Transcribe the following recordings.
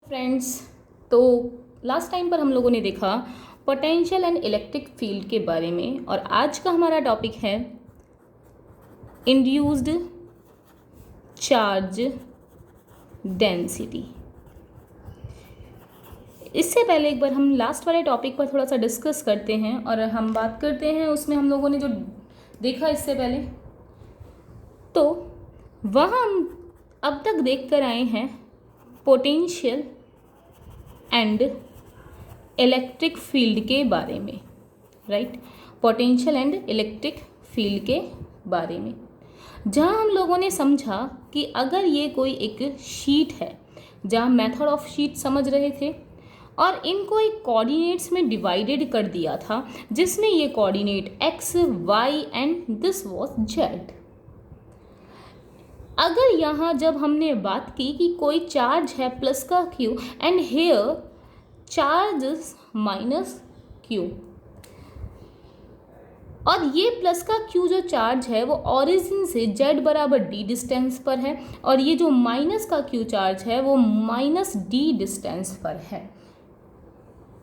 Friends, तो last time पर हम लोगों ने देखा पोटेंशियल एंड इलेक्ट्रिक फील्ड के बारे में, और आज का हमारा टॉपिक है इंड्यूस्ड चार्ज डेंसिटी। इससे पहले एक बार हम लास्ट वाले टॉपिक पर थोड़ा सा डिस्कस करते हैं और हम बात करते हैं उसमें हम लोगों ने जो देखा इससे पहले, तो वहाँ हम अब तक देख कर आए हैं पोटेंशियल एंड इलेक्ट्रिक फील्ड के बारे में, right. Potential and electric field के बारे में, जहाँ हम लोगों ने समझा कि अगर ये कोई एक शीट है, जहाँ मेथड ऑफ शीट समझ रहे थे और इनको एक कोऑर्डिनेट्स में डिवाइडेड कर दिया था, जिसमें ये coordinate x, y and this was z। अगर यहाँ जब हमने बात की कि कोई चार्ज है प्लस का q and here charge minus q, और ये प्लस का q जो चार्ज है वो ओरिजिन से z बराबर d डिस्टेंस पर है, और ये जो माइनस का q चार्ज है वो माइनस d डिस्टेंस पर है,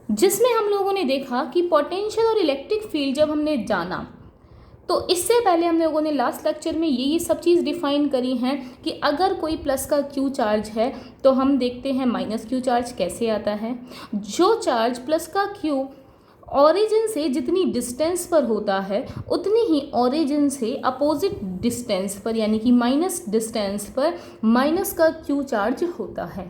जिसमें हम लोगों ने देखा कि पोटेंशियल और इलेक्ट्रिक फील्ड जब हमने जाना, तो इससे पहले हम लोगों ने लास्ट लेक्चर में ये सब चीज़ डिफाइन करी हैं कि अगर कोई प्लस का क्यू चार्ज है तो हम देखते हैं माइनस क्यू चार्ज कैसे आता है। जो चार्ज प्लस का क्यू ओरिजिन से जितनी डिस्टेंस पर होता है उतनी ही ओरिजिन से अपोजिट डिस्टेंस पर यानी कि माइनस डिस्टेंस पर माइनस का क्यू चार्ज होता है।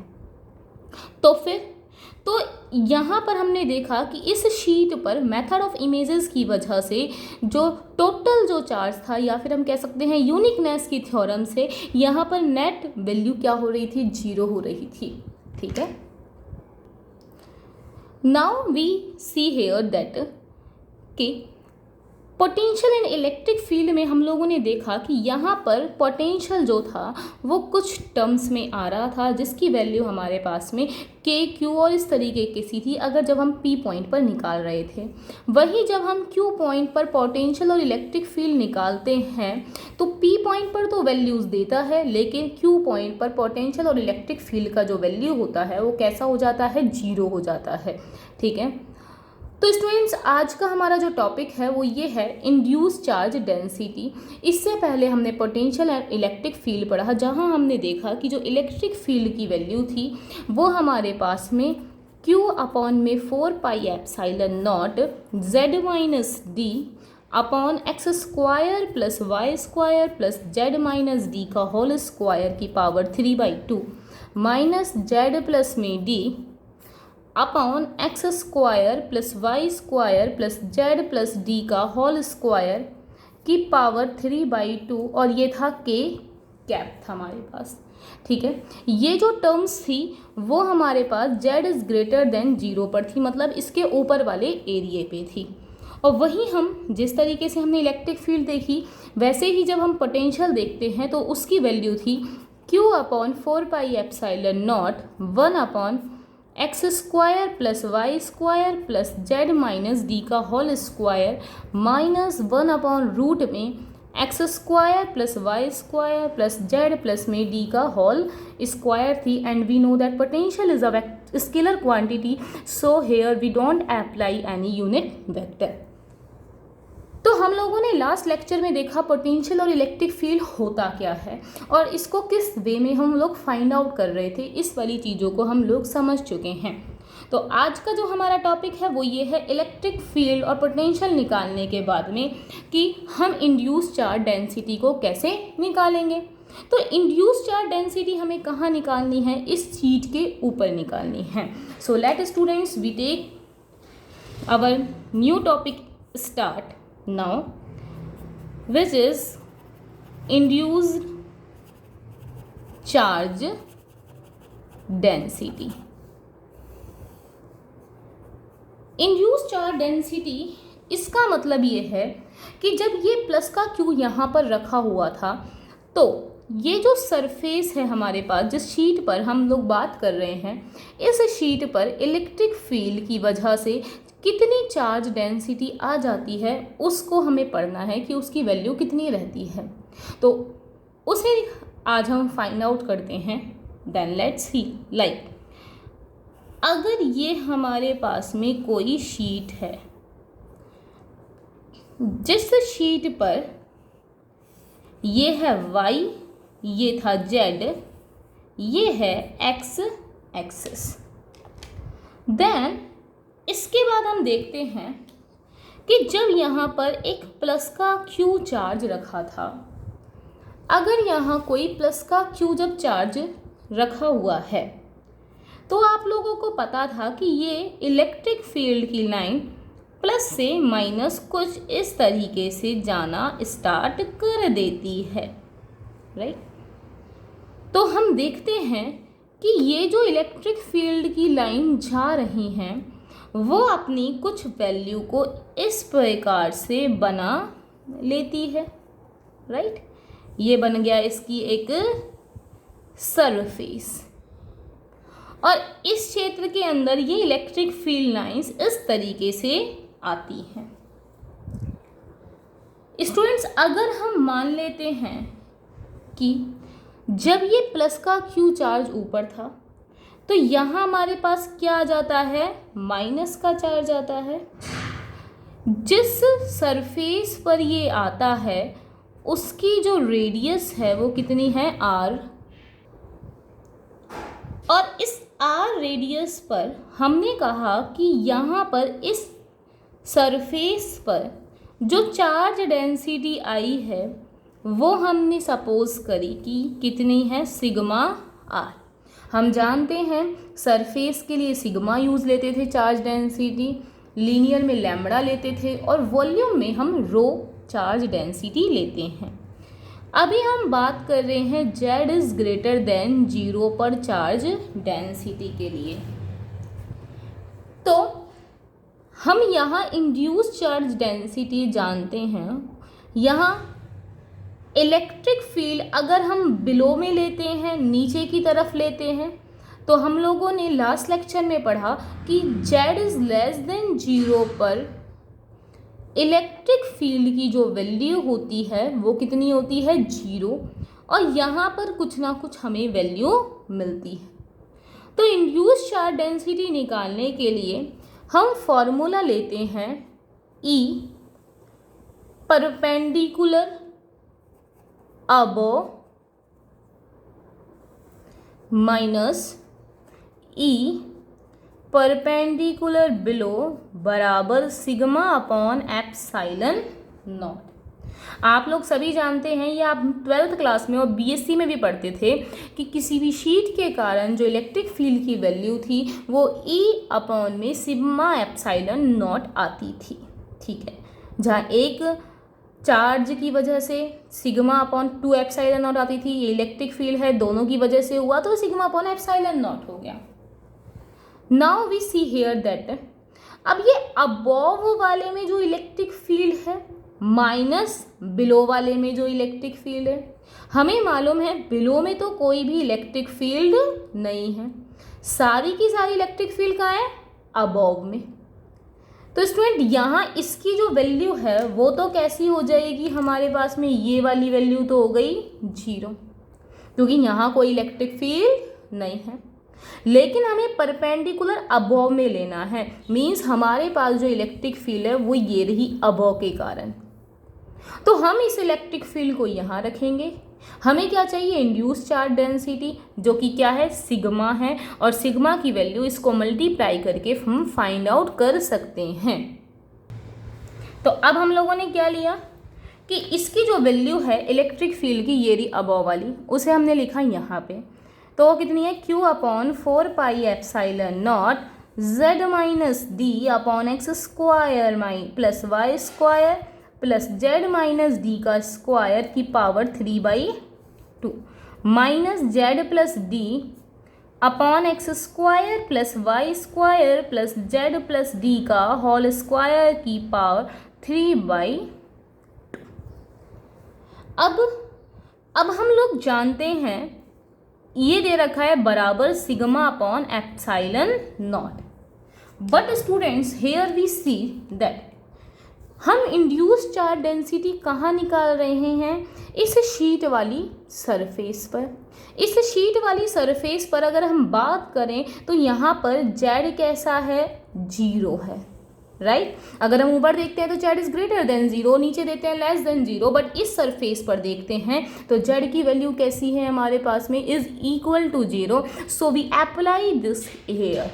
तो यहाँ पर हमने देखा कि इस शीट पर मेथड ऑफ इमेजेस की वजह से जो टोटल जो चार्ज था, या फिर हम कह सकते हैं यूनिकनेस की थ्योरम से, यहाँ पर नेट वैल्यू क्या हो रही थी, 0 हो रही थी। ठीक है, now we see here that कि पोटेंशियल एंड इलेक्ट्रिक फील्ड में हम लोगों ने देखा कि यहाँ पर पोटेंशियल जो था वो कुछ टर्म्स में आ रहा था, जिसकी वैल्यू हमारे पास में के क्यू और इस तरीके की सी थी अगर जब हम पी पॉइंट पर निकाल रहे थे। वही जब हम क्यू पॉइंट पर पोटेंशियल और इलेक्ट्रिक फील्ड निकालते हैं तो पी पॉइंट पर तो वैल्यूज़ देता है, लेकिन क्यू पॉइंट पर पोटेंशियल और इलेक्ट्रिक फील्ड का जो वैल्यू होता है वो कैसा हो जाता है, 0 हो जाता है। ठीक है, तो स्टूडेंट्स आज का हमारा जो टॉपिक है वो ये है इंड्यूस चार्ज डेंसिटी। इससे पहले हमने पोटेंशियल एंड इलेक्ट्रिक फील्ड पढ़ा, जहां हमने देखा कि जो इलेक्ट्रिक फील्ड की वैल्यू थी वो हमारे पास में Q अपॉन में 4 pi epsilon naught Z minus d upon x square plus y square plus z minus d का होल स्क्वायर की पावर 3/2 माइनस जेड प्लस में d upon x square plus y square plus z plus d का whole square की power 3/2, और ये था के cap था हमारे पास। ठीक है, ये जो टर्म्स थी वो हमारे पास जेड इज़ ग्रेटर देन 0 पर थी, मतलब इसके ऊपर वाले एरिए पे थी। और वहीं हम जिस तरीके से हमने इलेक्ट्रिक फील्ड देखी, वैसे ही जब हम पोटेंशियल देखते हैं तो उसकी वैल्यू थी Q upon 4 pi epsilon naught 1 upon x square plus y square plus z minus d का whole square minus 1 upon root में x square plus y square plus z plus में डी का whole square थी। And we know that potential is a scalar quantity, so here we don't apply any unit vector. तो हम लोगों ने last lecture में देखा पोटेंशियल और इलेक्ट्रिक फील्ड होता क्या है और इसको किस वे में हम लोग फाइंड आउट कर रहे थे, इस वाली चीज़ों को हम लोग समझ चुके हैं। तो आज का जो हमारा टॉपिक है वो ये है इलेक्ट्रिक फील्ड और पोटेंशियल निकालने के बाद में कि हम इंड्यूस चार्ज डेंसिटी को कैसे निकालेंगे। तो इंड्यूस चार्ज डेंसिटी हमें कहाँ निकालनी है, इस चीज़ के ऊपर निकालनी है। So let students we take our new topic start now, which is induced charge density. Induced charge density इसका मतलब ये है कि जब ये प्लस का क्यू यहाँ पर रखा हुआ था, तो ये जो सरफेस है हमारे पास, जिस शीट पर हम लोग बात कर रहे हैं, इस शीट पर इलेक्ट्रिक फील्ड की वजह से कितनी चार्ज डेंसिटी आ जाती है उसको हमें पढ़ना है कि उसकी वैल्यू कितनी रहती है। तो उसे आज हम फाइंड आउट करते हैं। देन लेट्स सी, लाइक अगर ये हमारे पास में कोई शीट है, जिस शीट पर ये है y, ये था z, ये है x एक्सिस, देन इसके बाद हम देखते हैं कि जब यहाँ पर एक प्लस का q चार्ज रखा था, अगर यहाँ कोई प्लस का q जब चार्ज रखा हुआ है तो आप लोगों को पता था कि ये इलेक्ट्रिक फील्ड की लाइन प्लस से माइनस कुछ इस तरीके से जाना स्टार्ट कर देती है, राइट। तो हम देखते हैं कि ये जो इलेक्ट्रिक फील्ड की लाइन जा रही हैं वो अपनी कुछ वैल्यू को इस प्रकार से बना लेती है, राइट। ये बन गया इसकी एक सरफेस, और इस क्षेत्र के अंदर ये इलेक्ट्रिक फील्ड लाइंस इस तरीके से आती हैं। स्टूडेंट्स, अगर हम मान लेते हैं कि जब ये प्लस का क्यू चार्ज ऊपर था तो यहाँ हमारे पास क्या आ जाता है, माइनस का चार्ज आता है। जिस सरफेस पर ये आता है उसकी जो रेडियस है वो कितनी है, r, और इस r रेडियस पर हमने कहा कि यहाँ पर इस सरफेस पर जो चार्ज डेंसिटी आई है वो हमने सपोज करी कि कितनी है, सिग्मा r। हम जानते हैं सरफेस के लिए सिग्मा यूज़ लेते थे चार्ज डेंसिटी, लीनियर में लैम्बडा लेते थे, और वॉल्यूम में हम रो चार्ज डेंसिटी लेते हैं। अभी हम बात कर रहे हैं z इज़ ग्रेटर देन 0 पर चार्ज डेंसिटी के लिए। तो हम यहाँ इंड्यूस चार्ज डेंसिटी जानते हैं। यहाँ इलेक्ट्रिक फील्ड अगर हम बिलो में लेते हैं, नीचे की तरफ लेते हैं, तो हम लोगों ने लास्ट लेक्चर में पढ़ा कि z इज़ लेस देन 0 पर इलेक्ट्रिक फील्ड की जो वैल्यू होती है वो कितनी होती है, 0, और यहाँ पर कुछ ना कुछ हमें वैल्यू मिलती है। तो इंड्यूस चार्ज डेंसिटी निकालने के लिए हम फॉर्मूला लेते हैं E perpendicular above minus E perpendicular below बराबर सिग्मा अपॉन एप्सिलॉन नॉट। आप लोग सभी जानते हैं, ये आप 12th क्लास में और बीएससी में भी पढ़ते थे कि किसी भी शीट के कारण जो इलेक्ट्रिक फील्ड की वैल्यू थी वो E अपॉन में सिग्मा एप्सिलॉन नॉट आती थी, ठीक है। जहाँ एक चार्ज की वजह से सिग्मा अपॉन 2 एप्सिलॉन नॉट आती थी, ये इलेक्ट्रिक फील्ड है, दोनों की वजह से हुआ तो सिग्मा अपॉन एप्सिलॉन नॉट हो गया। Now we see here that अब ये अबव वाले में जो इलेक्ट्रिक फील्ड है माइनस बिलो वाले में जो इलेक्ट्रिक फील्ड है, हमें मालूम है बिलो में तो कोई भी इलेक्ट्रिक फील्ड नहीं है, सारी की सारी इलेक्ट्रिक फील्ड कहाँ है, अबव में। तो स्टूडेंट यहाँ इसकी जो वैल्यू है वो तो कैसी हो जाएगी, हमारे पास में ये वाली वैल्यू तो हो गई 0, क्योंकि यहाँ कोई इलेक्ट्रिक फील्ड नहीं है। लेकिन हमें परपेंडिकुलर अबव में लेना है, मींस हमारे पास जो इलेक्ट्रिक फील्ड है वो ये रही अबव के कारण। तो हम इस इलेक्ट्रिक फील्ड को यहाँ रखेंगे। हमें क्या चाहिए, इंड्यूस चार्ज डेंसिटी, जो कि क्या है, सिग्मा है, और सिग्मा की वैल्यू इसको मल्टीप्लाई करके हम फाइंड आउट कर सकते हैं। तो अब हम लोगों ने क्या लिया कि इसकी जो वैल्यू है इलेक्ट्रिक फील्ड की, ये रही अबव वाली, उसे हमने लिखा यहाँ पे। तो वो कितनी है, Q upon 4 pi epsilon naught Z minus d upon x square plus y square plus Z minus d का स्क्वायर की power 3/2 minus Z plus d upon x square plus y square plus Z plus d का whole square की power 3/2। अब हम लोग जानते हैं ये दे रखा है बराबर sigma upon epsilon naught, but students here we see that हम इंड्यूस चार्ज डेंसिटी कहाँ निकाल रहे हैं? इस शीट वाली सरफेस पर। इस शीट वाली सरफेस पर अगर हम बात करें तो यहाँ पर जेड कैसा है? 0 है, राइट। अगर हम ऊपर देखते हैं तो जेड इज ग्रेटर देन 0, नीचे देते हैं लेस देन 0, बट इस सरफेस पर देखते हैं तो जेड की वैल्यू कैसी है हमारे पास में? Is equal to 0। So we apply this here.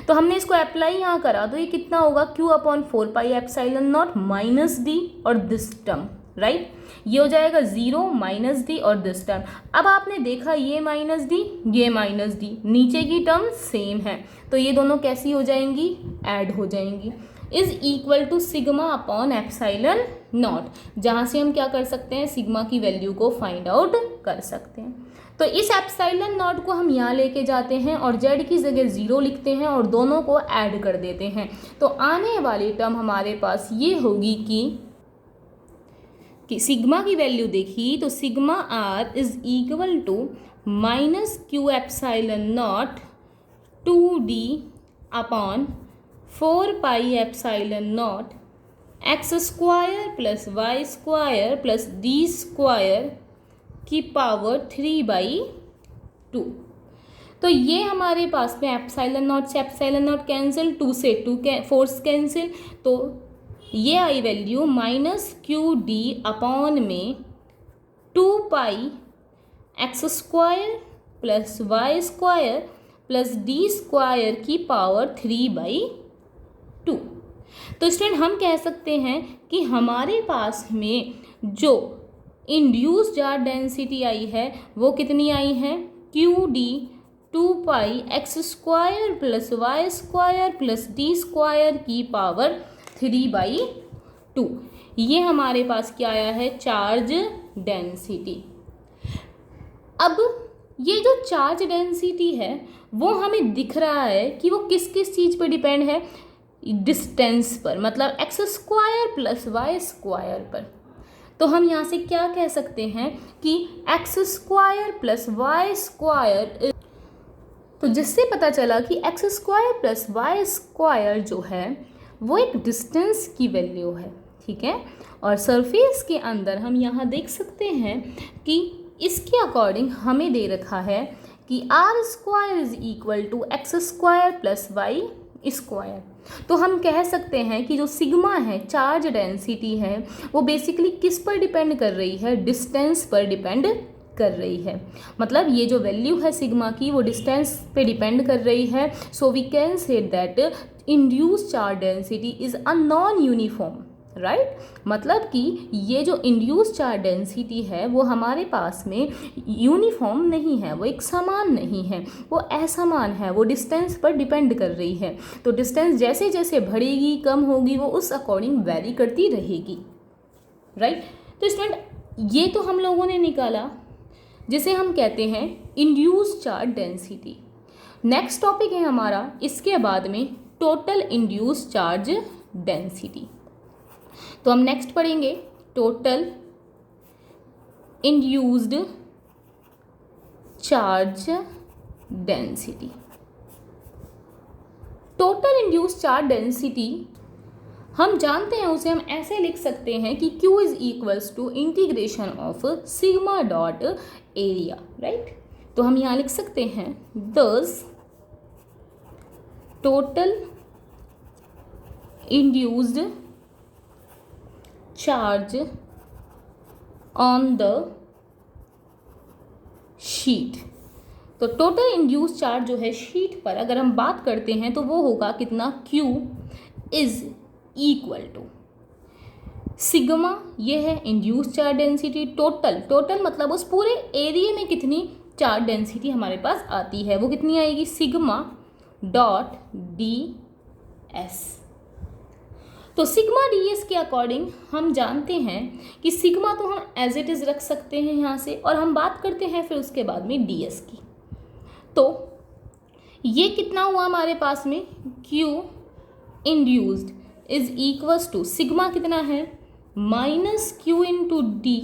तो हमने इसको अप्लाई यहाँ करा तो ये कितना होगा? Q upon 4 pi epsilon not minus D और दिस टर्म, राइट। ये हो जाएगा 0 माइनस डी और दिस टर्म। अब आपने देखा ये माइनस डी, ये माइनस डी, नीचे की टर्म सेम है, तो ये दोनों कैसी हो जाएंगी? ऐड हो जाएंगी। Is equal to sigma upon epsilon naught, जहाँ से हम क्या कर सकते हैं? सिग्मा की वैल्यू को फाइंड आउट कर सकते हैं। तो इस एप्सिलॉन नॉट को हम यहाँ लेके जाते हैं और जेड की जगह 0 लिखते हैं और दोनों को ऐड कर देते हैं। तो आने वाली टर्म हमारे पास ये होगी कि सिग्मा की वैल्यू देखी तो sigma r is equal to minus q epsilon naught 2d upon 4 pi epsilon naught x square plus y square plus d square की पावर 3/2। तो ये हमारे पास में एप्सिलॉन नॉट से एप्सिलॉन नॉट कैंसिल, 2 से 2 फोर्स कैंसिल, तो ये आई value minus q d upon में 2 pi x square plus y square plus d square की पावर 3/2। तो स्टूडेंट हम कह सकते हैं कि हमारे पास में जो इंड्यूस चार्ज डेंसिटी आई है वो कितनी आई है? Q d 2 pi x square plus y square plus d square की पावर 3/2। ये हमारे पास क्या आया है? Charge density. अब ये जो चार्ज डेंसिटी है वो हमें दिख रहा है कि वो किस किस चीज़ पर डिपेंड है? डिस्टेंस पर, मतलब x square plus y square पर। तो हम यहाँ से क्या कह सकते हैं कि x square plus y square, तो जिससे पता चला कि x square plus y square जो है वो एक डिस्टेंस की वैल्यू है, ठीक है। और सरफेस के अंदर हम यहाँ देख सकते हैं कि इसके अकॉर्डिंग हमें दे रखा है कि r square is equal to x square plus y square. तो हम कह सकते हैं कि जो सिग्मा है, चार्ज डेंसिटी है, वो बेसिकली किस पर डिपेंड कर रही है? डिस्टेंस पर डिपेंड कर रही है। मतलब ये जो वैल्यू है सिग्मा की वो डिस्टेंस पे डिपेंड कर रही है। So we can say that induce charge density is a non uniform, right. मतलब कि ये जो इंड्यूस चार्ज डेंसिटी है वो हमारे पास में यूनिफॉर्म नहीं है, वो एक समान नहीं है, वो असमान है, वो डिस्टेंस पर डिपेंड कर रही है। तो डिस्टेंस जैसे जैसे बढ़ेगी, कम होगी, वो उस अकॉर्डिंग वैरी करती रहेगी, राइट। तो स्टूडेंट ये तो हम लोगों ने निकाला जिसे हम कहते हैं induce charge density. Next topic है हमारा इसके बाद में टोटल इंड्यूस चार्ज डेंसिटी। तो हम नेक्स्ट पढ़ेंगे total induced charge density. Total induced charge density हम जानते हैं, उसे हम ऐसे लिख सकते हैं कि Q is equals to integration of sigma dot area, right. तो हम यहाँ लिख सकते हैं this total induced charge on the sheet. तो टोटल इंड्यूस चार्ज जो है शीट पर अगर हम बात करते हैं तो वो होगा कितना? Q is equal to sigma, ये है इंड्यूस चार्ज डेंसिटी, टोटल मतलब उस पूरे एरिया में कितनी चार्ज डेंसिटी हमारे पास आती है वो कितनी आएगी? Sigma dot D S. तो सिग्मा डी एस के अकॉर्डिंग हम जानते हैं कि सिग्मा तो हम एज इट इज़ रख सकते हैं यहाँ से, और हम बात करते हैं फिर उसके बाद में डी एस की। तो ये कितना हुआ हमारे पास में? Q induced is equals to sigma कितना है? Minus q into d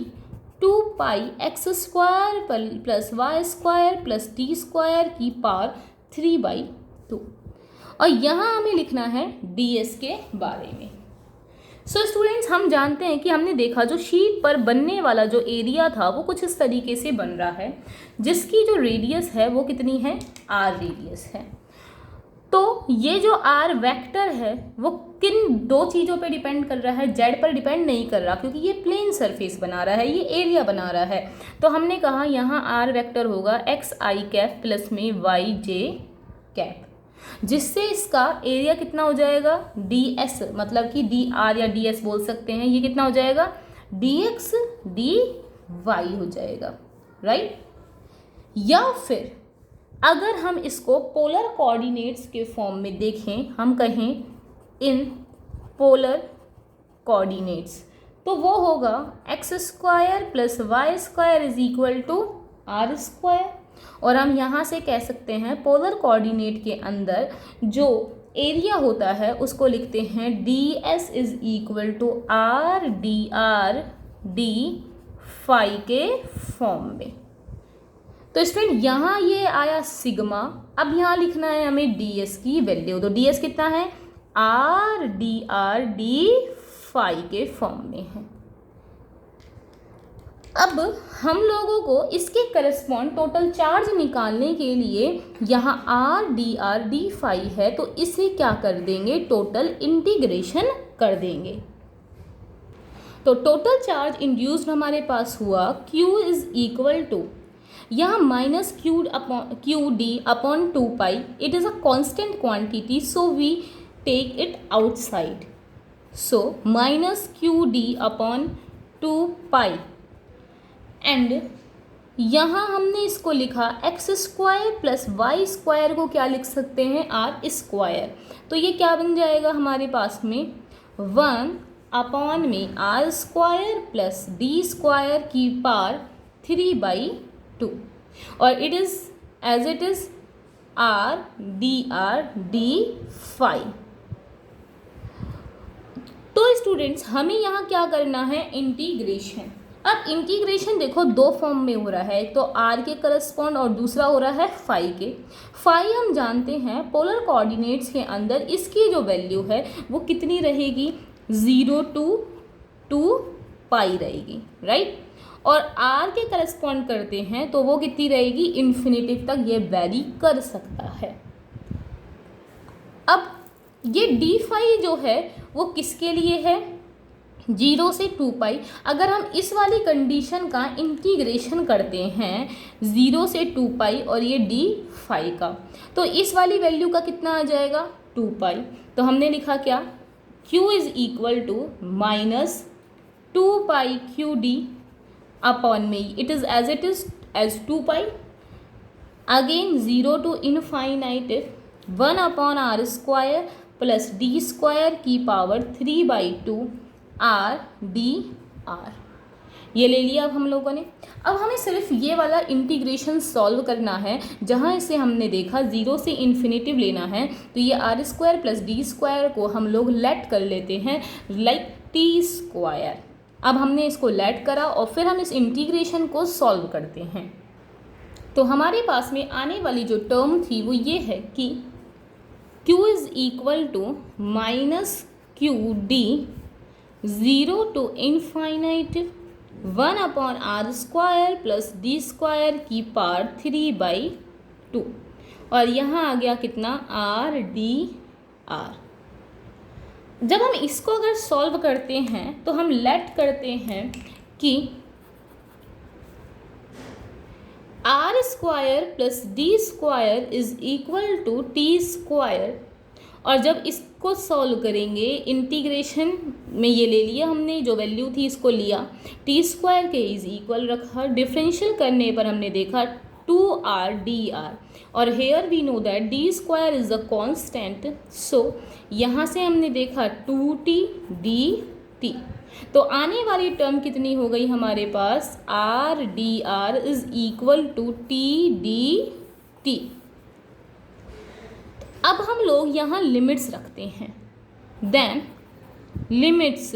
2 pi x square plus y square plus d square की पावर 3/2। और यहाँ हमें लिखना है डी एस के बारे में। सो स्टूडेंट्स, हम जानते हैं कि हमने देखा जो शीट पर बनने वाला जो एरिया था वो कुछ इस तरीके से बन रहा है, जिसकी जो रेडियस है वो कितनी है, आर रेडियस है। तो ये जो आर वेक्टर है वो किन दो चीज़ों पे डिपेंड कर रहा है, जेड पर डिपेंड नहीं कर रहा, क्योंकि ये प्लेन सरफेस बना रहा है, ये एरिया बना रहा है। तो हमने कहा यहाँ आर वेक्टर होगा एक्स आई कैप प्लस में वाई जे कैप, जिससे इसका एरिया कितना हो जाएगा, डी एस, मतलब कि डी आर या डी एस बोल सकते हैं, ये कितना हो जाएगा, डी एक्स डी वाई हो जाएगा, राइट। या फिर अगर हम इसको पोलर कोऑर्डिनेट्स के फॉर्म में देखें, हम कहें इन पोलर कोऑर्डिनेट्स, तो वो होगा x square plus y square is equal to r square. और हम यहाँ से कह सकते हैं पोलर कोऑर्डिनेट के अंदर जो एरिया होता है उसको लिखते हैं d s is equal to r d phi के फॉर्म में। तो स्टूडेंट यहाँ ये आया सिग्मा, अब यहाँ लिखना है हमें डी एस की वैल्यू, तो डी एस कितना है, आर डी फाई के फॉर्म में है। अब हम लोगों को इसके करस्पॉन्ड टोटल चार्ज निकालने के लिए यहाँ आर डी फाई है, तो इसे क्या कर देंगे, टोटल इंटीग्रेशन कर देंगे। तो टोटल चार्ज इंड्यूस्ड हमारे पास हुआ Q इज इक्वल टू, यहाँ minus q d upon 2 pi, it is a constant quantity so we take it outside, so minus q d upon 2 pi, and यहाँ हमने इसको लिखा x square plus y square को क्या लिख सकते हैं, आर स्क्वायर। तो ये क्या बन जाएगा हमारे पास में 1 अपॉन में r square plus d square की पावर 3/2, और it is as it is r d phi. तो स्टूडेंट्स, हमें यहाँ क्या करना है, इंटीग्रेशन। अब इंटीग्रेशन देखो दो फॉर्म में हो रहा है, एक तो आर के करस्पॉन्ड और दूसरा हो रहा है फाई के। फाई हम जानते हैं पोलर कोऑर्डिनेट्स के अंदर इसकी जो वैल्यू है वो कितनी रहेगी, 0 to 2 पाई रहेगी, राइट। और आर के करस्पॉन्ड करते हैं तो वो कितनी रहेगी, इन्फिनिटिव तक ये वैरी कर सकता है। अब ये डी फाई जो है वो किसके लिए है, 0 से 2 पाई। अगर हम इस वाली कंडीशन का इंटीग्रेशन करते हैं 0 से 2 पाई और ये डी फाई का, तो इस वाली वैल्यू का कितना आ जाएगा, 2 पाई। तो हमने लिखा क्या, Q is equal to minus 2 pi q d upon में it is as 2 pi, again 0 to infinite 1 upon r square plus d square की पावर 3/2 आर डी आर, ये ले लिया अब हम लोगों ने। अब हमें सिर्फ ये वाला इंटीग्रेशन सॉल्व करना है, जहाँ इसे हमने देखा 0 से इन्फिनिटिव लेना है, तो ये r square plus d square को हम लोग लेट कर लेते हैं लाइक टी स्क्वायर। अब हमने इसको लेट करा और फिर हम इस इंटीग्रेशन को सॉल्व करते हैं। तो हमारे पास में आने वाली जो टर्म थी वो ये है कि Q is equal to minus q d 0 to infinite 1 upon r square plus d square की पावर 3/2, और यहाँ आ गया कितना, आर डी आर। जब हम इसको अगर सॉल्व करते हैं तो हम लेट करते हैं कि r square plus d square is equal to t square, और जब इसको सॉल्व करेंगे इंटीग्रेशन में ये ले लिया हमने, जो वैल्यू थी इसको लिया, टी स्क्वायर के इज इक्वल रखा, डिफरेंशियल करने पर हमने देखा 2r/dr, और here we know that d square is a constant, so यहाँ से हमने देखा 2t dt। तो आने वाली टर्म कितनी हो गई हमारे पास, r/dr is equal to t dt। अब हम लोग यहाँ लिमिट्स रखते हैं, देन लिमिट्स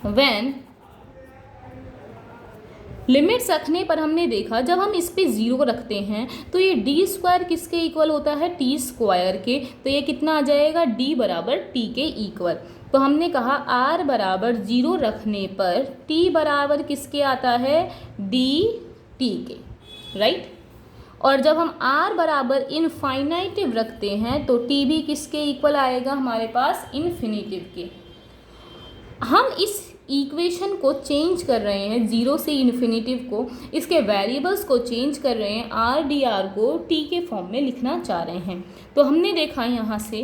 व्हेन लिमिट्स रखने पर हमने देखा जब हम इस पे 0 रखते हैं तो ये डी स्क्वायर किसके इक्वल होता है, टी स्क्वायर के। तो ये कितना आ जाएगा, डी बराबर टी के इक्वल। तो हमने कहा आर बराबर 0 रखने पर टी बराबर किसके आता है, डी टी के, राइट। और जब हम r बराबर इनफाइनाइटिव रखते हैं तो t भी किसके इक्वल आएगा हमारे पास, इन्फिनिटिव के। हम इस इक्वेशन को चेंज कर रहे हैं 0 से इन्फिनिटिव को, इसके वेरिएबल्स को चेंज कर रहे हैं, r dr को t के फॉर्म में लिखना चाह रहे हैं। तो हमने देखा यहाँ से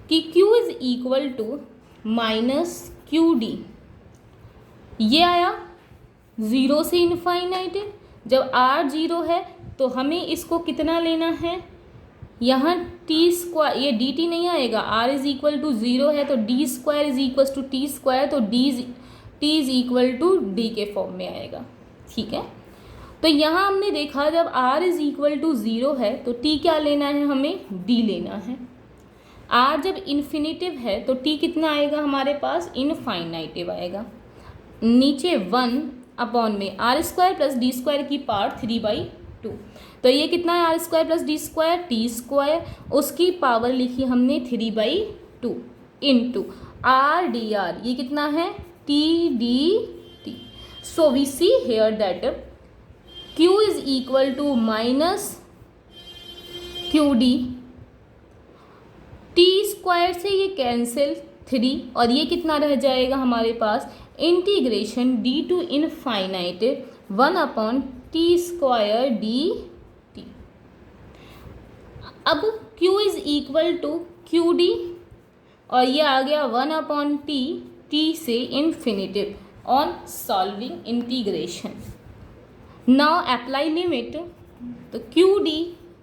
कि q is equal to minus q d, ये आया 0 से इनफाइनाइटिव। जब r 0 है तो हमें इसको कितना लेना है, यहाँ टी स्क्वायर, ये डी टी नहीं आएगा, r इज इक्वल टू 0 है तो d square is equal to t square, तो t is equal to d के फॉर्म में आएगा, ठीक है। तो यहाँ हमने देखा जब r इज इक्वल टू 0 है तो t क्या लेना है, हमें d लेना है। r जब इन्फिनिटिव है तो t कितना आएगा हमारे पास, इनफाइनाइटिव आएगा। नीचे 1 अपॉन में r square plus d square की पावर 3/2, तो ये कितना है, r square plus d square t square, उसकी पावर लिखी हमने 3/2 इंटू आर डी आर, ये कितना है, t d t. So we see here that q is equal to minus q d, t square से ये कैंसिल 3 और ये कितना रह जाएगा हमारे पास, integration d to infinity 1 upon t square d t. अब q is equal to q d और ये आ गया 1 अपॉन टी, टी से infinity on solving integration. Now apply limit, तो q d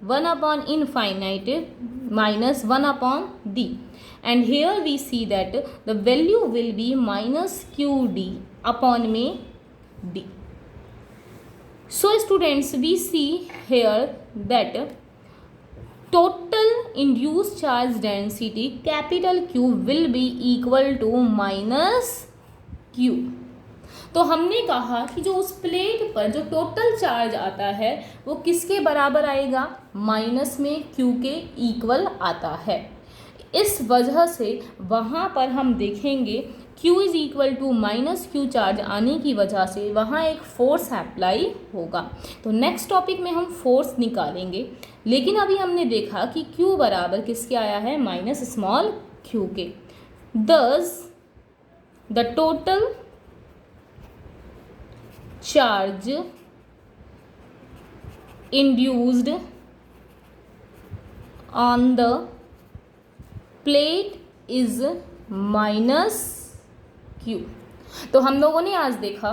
1 upon infinity minus 1 upon d, and here we see that the value will be minus qd upon में d. So students, we see here that total induced charge density capital Q will be equal to minus q। तो हमने कहा कि जो उस plate पर जो total charge आता है वो किसके बराबर आएगा, माइनस में q के इक्वल आता है। इस वजह से वहाँ पर हम देखेंगे q is equal to minus q charge आने की वजह से वहाँ एक फोर्स अप्लाई होगा। तो नेक्स्ट टॉपिक में हम फोर्स निकालेंगे, लेकिन अभी हमने देखा कि q बराबर किसके आया है, माइनस स्मॉल q के। Thus the total charge induced on the plate is minus q. तो हम लोगों ने आज देखा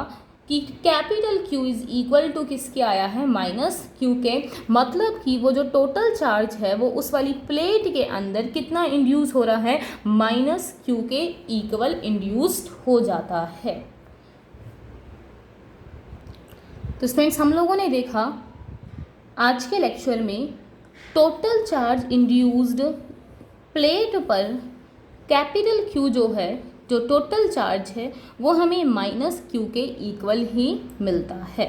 कि capital Q is equal to किसके आया है, माइनस क्यू के। मतलब कि वो जो टोटल चार्ज है वो उस वाली प्लेट के अंदर कितना इंड्यूस हो रहा है, माइनस क्यू के इक्वल इंड्यूस्ड हो जाता है। तो फ्रेंड्स, हम लोगों ने देखा आज के लेक्चर में टोटल चार्ज इंड्यूस्ड प्लेट पर कैपिटल Q जो है, जो टोटल चार्ज है वो हमें माइनस क्यू के इक्वल ही मिलता है।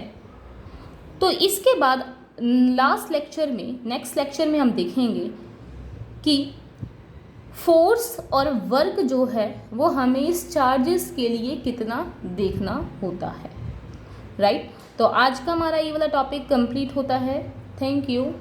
तो इसके बाद लास्ट लेक्चर में, नेक्स्ट लेक्चर में हम देखेंगे कि फोर्स और वर्क जो है वो हमें इस चार्जेस के लिए कितना देखना होता है, राइट। तो आज का हमारा ये वाला टॉपिक कंप्लीट होता है। Thank you.